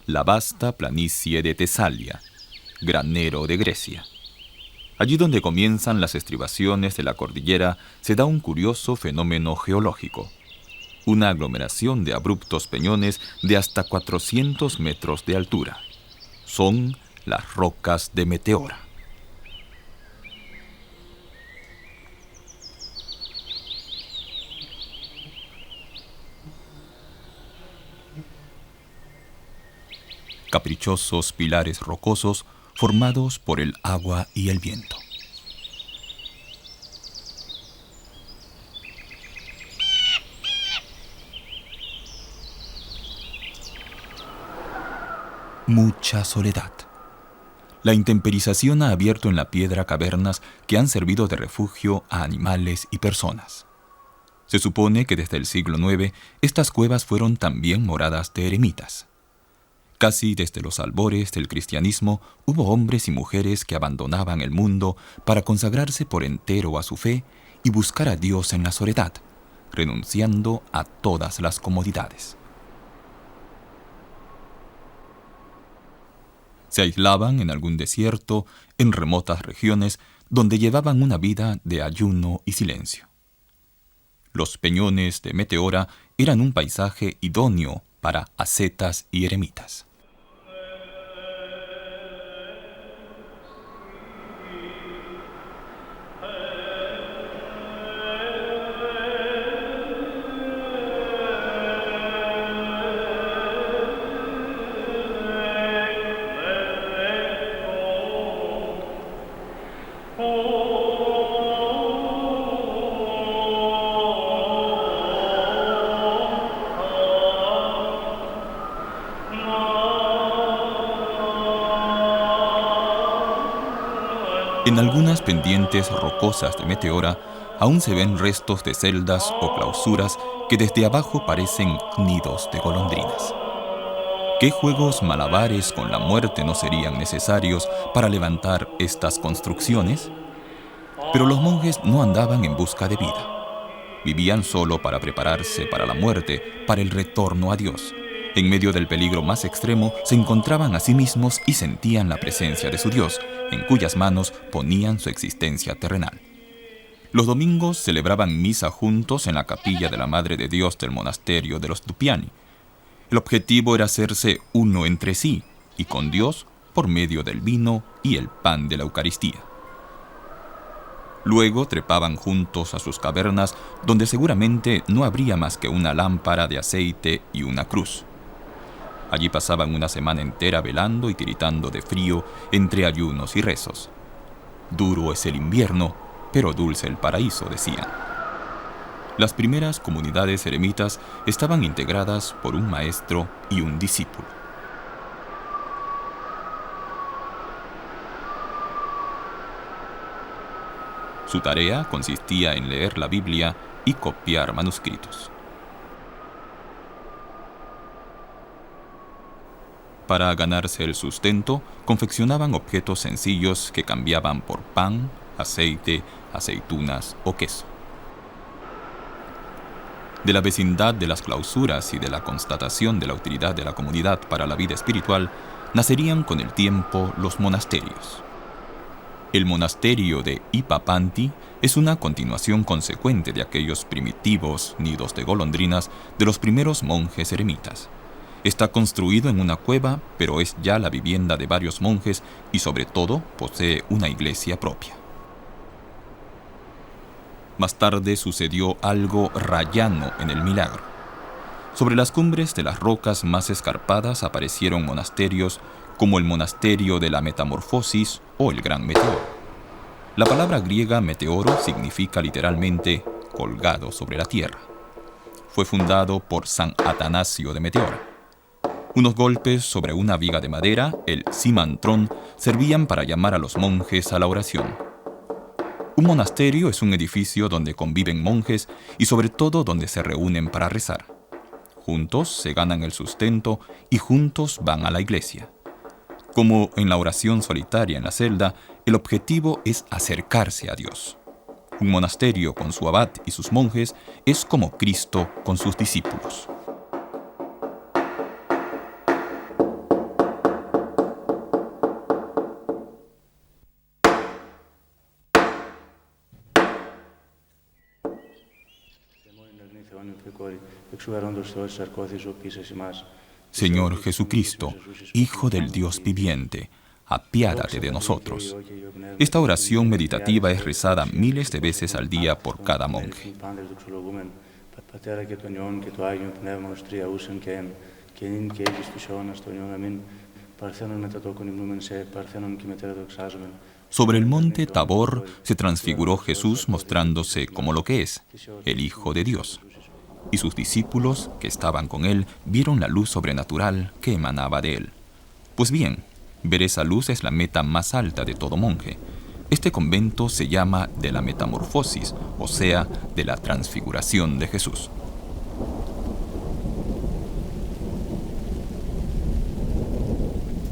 la vasta planicie de Tesalia, granero de Grecia. Allí donde comienzan las estribaciones de la cordillera se da un curioso fenómeno geológico, una aglomeración de abruptos peñones de hasta 400 metros de altura. Son las rocas de Meteora. Caprichosos pilares rocosos formados por el agua y el viento. Mucha soledad. La intemperización ha abierto en la piedra cavernas que han servido de refugio a animales y personas. Se supone que desde el siglo IX estas cuevas fueron también moradas de eremitas. Casi desde los albores del cristianismo hubo hombres y mujeres que abandonaban el mundo para consagrarse por entero a su fe y buscar a Dios en la soledad, renunciando a todas las comodidades. Se aislaban en algún desierto, en remotas regiones, donde llevaban una vida de ayuno y silencio. Los peñones de Meteora eran un paisaje idóneo para ascetas y eremitas. En algunas pendientes rocosas de Meteora aún se ven restos de celdas o clausuras que desde abajo parecen nidos de golondrinas. ¿Qué juegos malabares con la muerte no serían necesarios para levantar estas construcciones? Pero los monjes no andaban en busca de vida. Vivían solo para prepararse para la muerte, para el retorno a Dios. En medio del peligro más extremo, se encontraban a sí mismos y sentían la presencia de su Dios, en cuyas manos ponían su existencia terrenal. Los domingos celebraban misa juntos en la capilla de la Madre de Dios del monasterio de los Dupiani. El objetivo era hacerse uno entre sí y con Dios por medio del vino y el pan de la Eucaristía. Luego trepaban juntos a sus cavernas, donde seguramente no habría más que una lámpara de aceite y una cruz. Allí pasaban una semana entera velando y tiritando de frío entre ayunos y rezos. Duro es el invierno, pero dulce el paraíso, decían. Las primeras comunidades eremitas estaban integradas por un maestro y un discípulo. Su tarea consistía en leer la Biblia y copiar manuscritos. Para ganarse el sustento, confeccionaban objetos sencillos que cambiaban por pan, aceite, aceitunas o queso. De la vecindad de las clausuras y de la constatación de la utilidad de la comunidad para la vida espiritual, nacerían con el tiempo los monasterios. El monasterio de Ipapanti es una continuación consecuente de aquellos primitivos nidos de golondrinas de los primeros monjes eremitas. Está construido en una cueva, pero es ya la vivienda de varios monjes y sobre todo posee una iglesia propia. Más tarde sucedió algo rayano en el milagro. Sobre las cumbres de las rocas más escarpadas aparecieron monasterios como el monasterio de la Metamorfosis o el Gran Meteoro. La palabra griega meteoro significa literalmente colgado sobre la tierra. Fue fundado por San Atanasio de Meteora. Unos golpes sobre una viga de madera, el simantrón, servían para llamar a los monjes a la oración. Un monasterio es un edificio donde conviven monjes y sobre todo donde se reúnen para rezar. Juntos se ganan el sustento y juntos van a la iglesia. Como en la oración solitaria en la celda, el objetivo es acercarse a Dios. Un monasterio con su abad y sus monjes es como Cristo con sus discípulos. Señor Jesucristo, Hijo del Dios viviente, apiádate de nosotros. Esta oración meditativa es rezada miles de veces al día por cada monje. Sobre el monte Tabor se transfiguró Jesús mostrándose como lo que es, el Hijo de Dios. Y sus discípulos, que estaban con él, vieron la luz sobrenatural que emanaba de él. Pues bien, ver esa luz es la meta más alta de todo monje. Este convento se llama de la Metamorfosis, o sea, de la transfiguración de Jesús.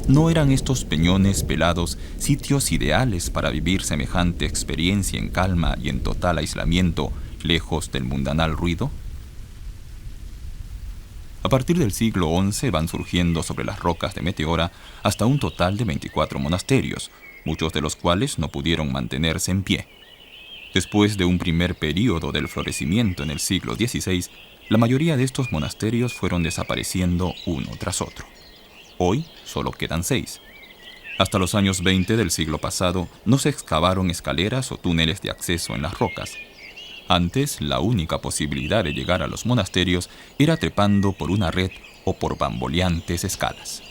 ¿No eran estos peñones pelados sitios ideales para vivir semejante experiencia en calma y en total aislamiento, lejos del mundanal ruido? A partir del siglo XI van surgiendo sobre las rocas de Meteora hasta un total de 24 monasterios, muchos de los cuales no pudieron mantenerse en pie. Después de un primer período del florecimiento en el siglo XVI, la mayoría de estos monasterios fueron desapareciendo uno tras otro. Hoy solo quedan 6. Hasta los años 20 del siglo pasado no se excavaron escaleras o túneles de acceso en las rocas. Antes, la única posibilidad de llegar a los monasterios era trepando por una red o por bamboleantes escalas.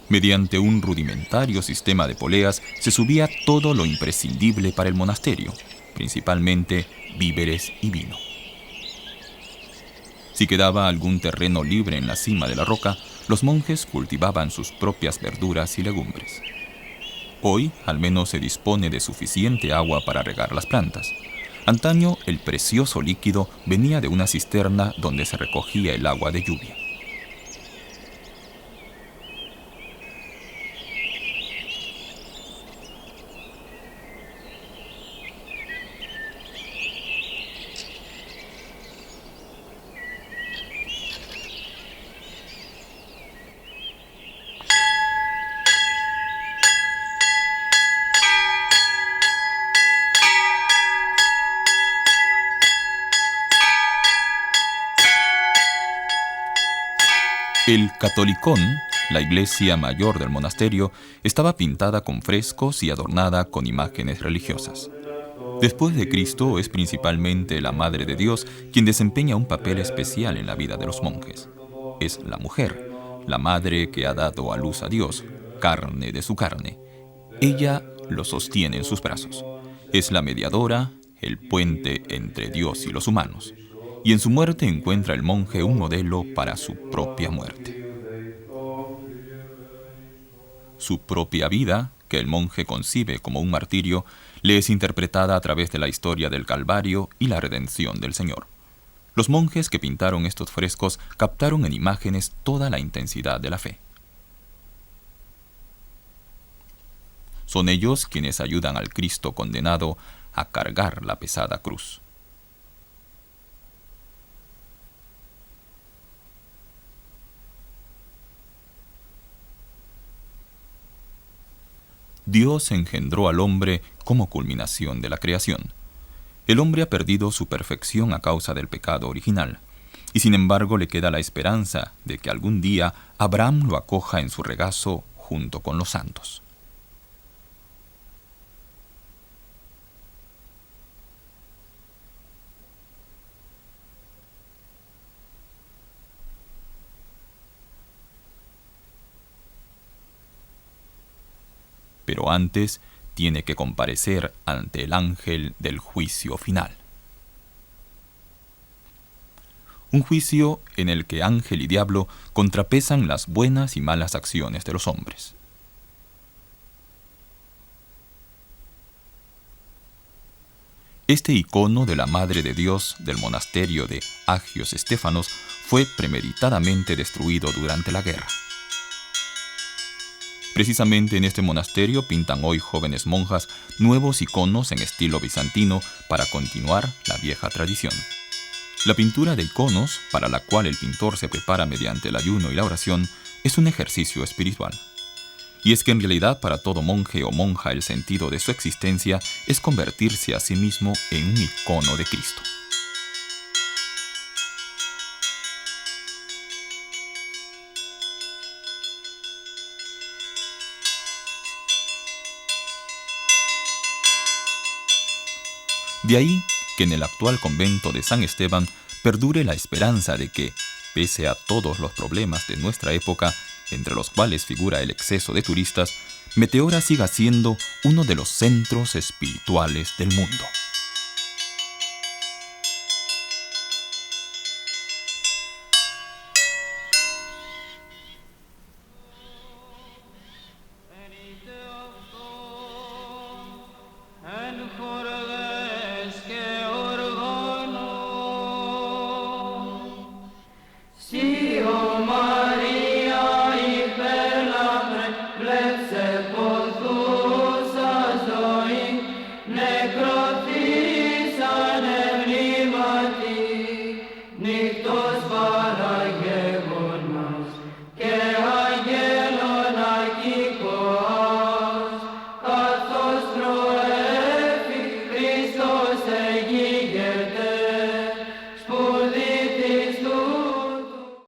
Mediante un rudimentario sistema de poleas se subía todo lo imprescindible para el monasterio, principalmente víveres y vino. Si quedaba algún terreno libre en la cima de la roca, los monjes cultivaban sus propias verduras y legumbres. Hoy, al menos, se dispone de suficiente agua para regar las plantas. Antaño, el precioso líquido venía de una cisterna donde se recogía el agua de lluvia. El Catolicón, la iglesia mayor del monasterio, estaba pintada con frescos y adornada con imágenes religiosas. Después de Cristo es principalmente la Madre de Dios quien desempeña un papel especial en la vida de los monjes. Es la mujer, la madre que ha dado a luz a Dios, carne de su carne. Ella lo sostiene en sus brazos. Es la mediadora, el puente entre Dios y los humanos. Y en su muerte encuentra el monje un modelo para su propia muerte. Su propia vida, que el monje concibe como un martirio, le es interpretada a través de la historia del Calvario y la redención del Señor. Los monjes que pintaron estos frescos captaron en imágenes toda la intensidad de la fe. Son ellos quienes ayudan al Cristo condenado a cargar la pesada cruz. Dios engendró al hombre como culminación de la creación. El hombre ha perdido su perfección a causa del pecado original, y sin embargo le queda la esperanza de que algún día Abraham lo acoja en su regazo junto con los santos. Pero antes tiene que comparecer ante el ángel del juicio final. Un juicio en el que ángel y diablo contrapesan las buenas y malas acciones de los hombres. Este icono de la Madre de Dios del monasterio de Agios Estéfanos fue premeditadamente destruido durante la guerra. Precisamente en este monasterio pintan hoy jóvenes monjas nuevos iconos en estilo bizantino para continuar la vieja tradición. La pintura de iconos, para la cual el pintor se prepara mediante el ayuno y la oración, es un ejercicio espiritual. Y es que en realidad para todo monje o monja el sentido de su existencia es convertirse a sí mismo en un icono de Cristo. De ahí que en el actual convento de San Esteban perdure la esperanza de que, pese a todos los problemas de nuestra época, entre los cuales figura el exceso de turistas, Meteora siga siendo uno de los centros espirituales del mundo.